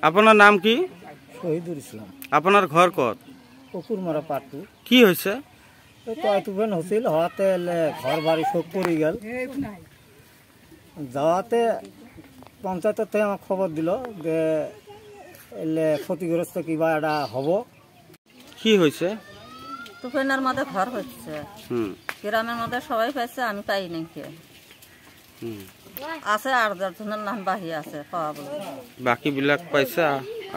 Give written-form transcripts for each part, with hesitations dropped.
আপনার নাম কি? শহীদুল ইসলাম। আপনার ঘর কত? পুকুরমারা পাটু। কি হয়েছে? তুফান হয়েছিল, হওয়াতে ঘর বাড়ি সব পড়ে গেল। যাওয়াতে পঞ্চায়েতের থেকে আমার খবর দিল যে এলে ক্ষতিগ্রস্ত কিবা এটা হব। কি হয়েছে? তুফানের মধ্যে ঘর হচ্ছে, গ্রামের মধ্যে সবাই পাইছে, আমি পাইনি। কে আছে 8-10 জনের নাম বাহি আছে পাওয়া বলে, বাকি বিলাক পয়সা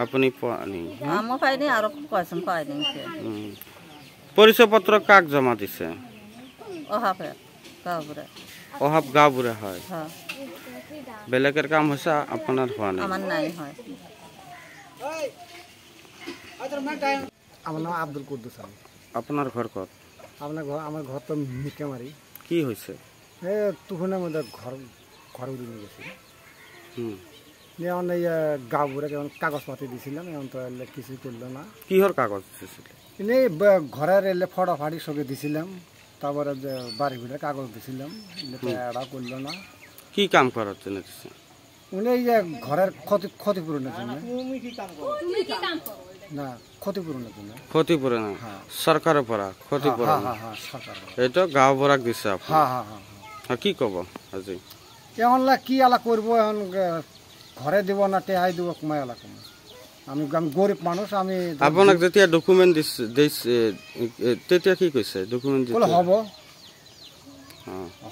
আপনি পানি? আমি পাইনি, আরো কয়েকজন পাইনি। পরিচয় পত্র কাক জমা দিছে? অহাবে গাঁওবুড়ে। অহাব গাঁওবুড়ে হয়? হ্যাঁ। বেলেগের কাম হয়েছে, আপনার হওয়া নেই? আমার নাই হয়। আমার নাম আব্দুল কুদ্দুস আলী। আপনার ঘর কত? আমার ঘর তো মিটকামারি। কি হয়েছে? তুফানের মধ্যে ঘর উড়ে নিয়ে গেছে। যেমন এই গাঁওবুড়ে যেমন কাগজপাতি দিয়েছিলাম, এমন তো কিছুই করলো না। কিহর কাগজ দিয়েছিল? ঘরের এলে ফটা ফাটি সঙ্গে দিছিলাম, তারপরে বাড়ি ঘুরে কাগজ দিছিলাম, এটা করলো না। কি কাম করার জন্য দিচ্ছে? উনি এই যে ঘরের ক্ষতিপূরণের জন্য। না, ক্ষতিপূরণের জন্য। ক্ষতিপূরণ সরকারের পড়া ক্ষতিপূরণ? এটা গাঁও বরাক দিচ্ছে। কি কব আজি? এখন কি আলা করবো, এখন ঘরে দিব না টেহাই দিব, কমাই আলা কম। আমি গরিব মানুষ। আমি আপনাকে যেতিয়া ডকুমেন্ট দিছে তেতিয়া কি কৈছে? ডকুমেন্ট হব,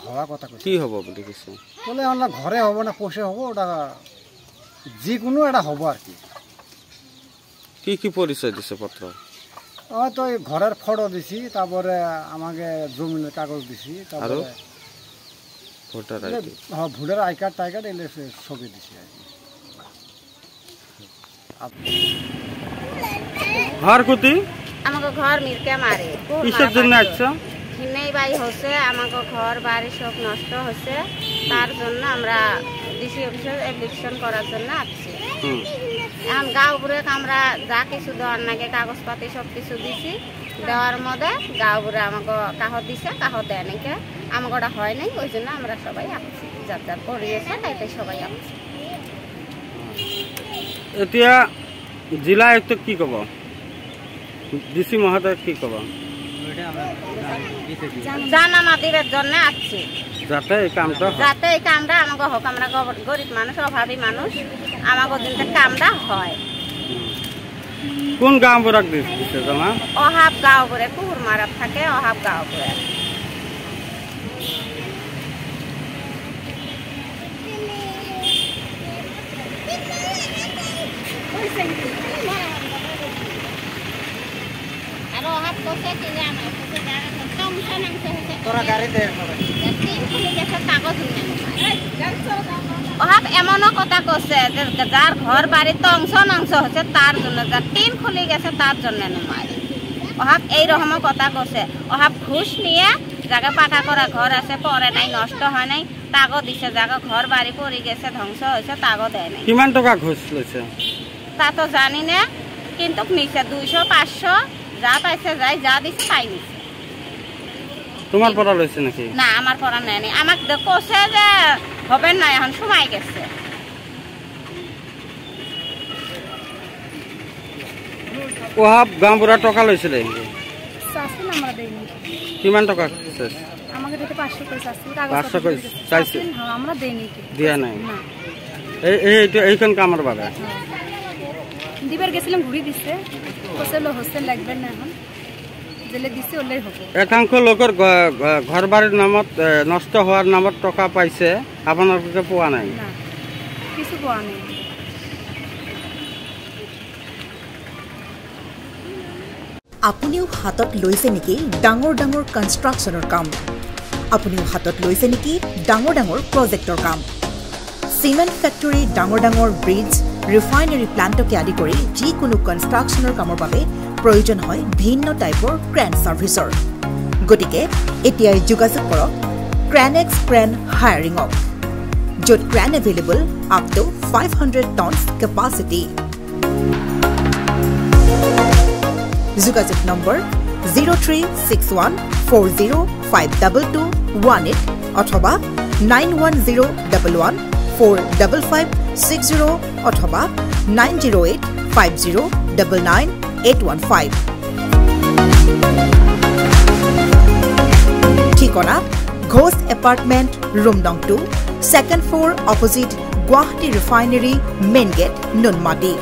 হওয়া কথা কি হব বুলি কৈছে? বলে আমরা ঘরে হব না পোষে হব, ওটা যিকোনো এটা হব আর কি। কি কি পরিচয় দিছে পত্র? তো ঘরের ফটো দিছি, তারপরে আমাকে জমিনের কাগজ দিছি, তারপরে ভোটার আই কার্ড টাই কার্ড এলে ছবি দিছি আর কি। ঘর কুতি আমাকে ঘর মিরকে মারে। কিসের জন্য আসছো? ঘিনেই বাই হচ্ছে, আমাকে ঘর বাড়ি সব নষ্ট হচ্ছে, তার জন্য আমরা ডিসি অফিসে ইলেকশন করার জন্য আসছি। এখন গাঁওবুড়ে আমরা যা কিছু দেওয়ার নাকি কাগজপাতি সব কিছু দিছি, দেওয়ার মধ্যে গাঁওবুড়ে আমাকে কাহর দিছে, কাহর দেয় নাকি, আমাকে ওটা হয় নাই। ওই জন্য আমরা সবাই আসছি, যার যার পড়িয়েছে তাইতে সবাই আসছি। এতিয়া জিলা আয়ুক্ত কি কব? ডিসি মহোদয় কি কব? জানানা দিবের জন্য আসছি, যাতে এই কামটা আমাকে হোক। আমরা গরিব মানুষ, অভাবী মানুষ, আমাকে দিনটা কামটা হয়। কোন গাঁও বরাক দিচ্ছে জানা? অহাব গাঁওবুড়ে, পুকুরমারা থাকে অহাব গাঁওবুড়ে। এমনও কথা কছে যার ঘর বাড়ি অংশ হচ্ছে তার জন্য, যার টিন খুলে গেছে তার জন্য নয়। অহাব এইরকম কথা কছে। অহাব ঘুষ নিয়ে জায়গা পাকা করা ঘর আছে, পরে নাই, নষ্ট হয় নাই, তাগো দিছে। জায়গা ঘর বাড়ি পড়ে গেছে, ধ্বংস হয়েছে, তাগো দেয় নাই। কিমান টাকা ঘুষ লেছে তা তো জানি না, কিন্তু নিচে 200-500 যা পাইছে যাই, যা দিছে তাই নিছে। তোমার পড়া লইছে নাকি? না, আমার পড়া নেয়নি। আমাকে কছে যে হবে না, এখন সময় গেছে। ওহাব গাঁও বুড়া টাকা লইছিল? কিমান টাকা? আমাকে দিতে 500 পয়সা আছে। 500 পয়সা চাইছে? আমরা দেইনি। দিয়া নাই? এইখান কামার বাবা দিবার গেছিলাম, ঘুরি দিছে, কইছিল হোস্টেল লাগবে না, এখন জেলে দিছে, ওলাই হবে। একাংশ লোকের ঘর বাড়ির নামত নষ্ট হওয়ার নামত টাকা পাইছে, আপনার কাছে পোৱা নাই? না, কিছু পোৱা নাই। আপুনিও হাতত লৈছে নেকি ডাঙৰ ডাঙৰ কনষ্ট্ৰাকশ্যনৰ কাম? আপুনিও হাতত লৈছে নেকি ডাঙৰ ডাঙৰ প্ৰজেক্টৰ কাম? চিমেণ্ট ফেক্টৰী, ডাঙৰ ডাঙৰ ব্ৰিজ, ৰিফাইনাৰী প্লাণ্টকে আদি কৰি যিকোনো কনষ্ট্ৰাকশ্যনৰ কামৰ বাবে প্ৰয়োজন হয় ভিন্ন টাইপৰ ক্ৰেন ছাৰ্ভিচৰ। গতিকে এতিয়াই যোগাযোগ কৰক ক্ৰেনেক্স ক্ৰেন হায়াৰিঙক, য'ত crane available up to 500 tons capacity. যোগাযোগ নম্বৰ 0361405228 অথবা 91011455 60 অথবা 9085099815 ঠিকনা ঘোষ এপাৰ্টমেণ্ট ৰুম নং 2 2nd floor opposite Guwahati Refinery Main Gate Nunmati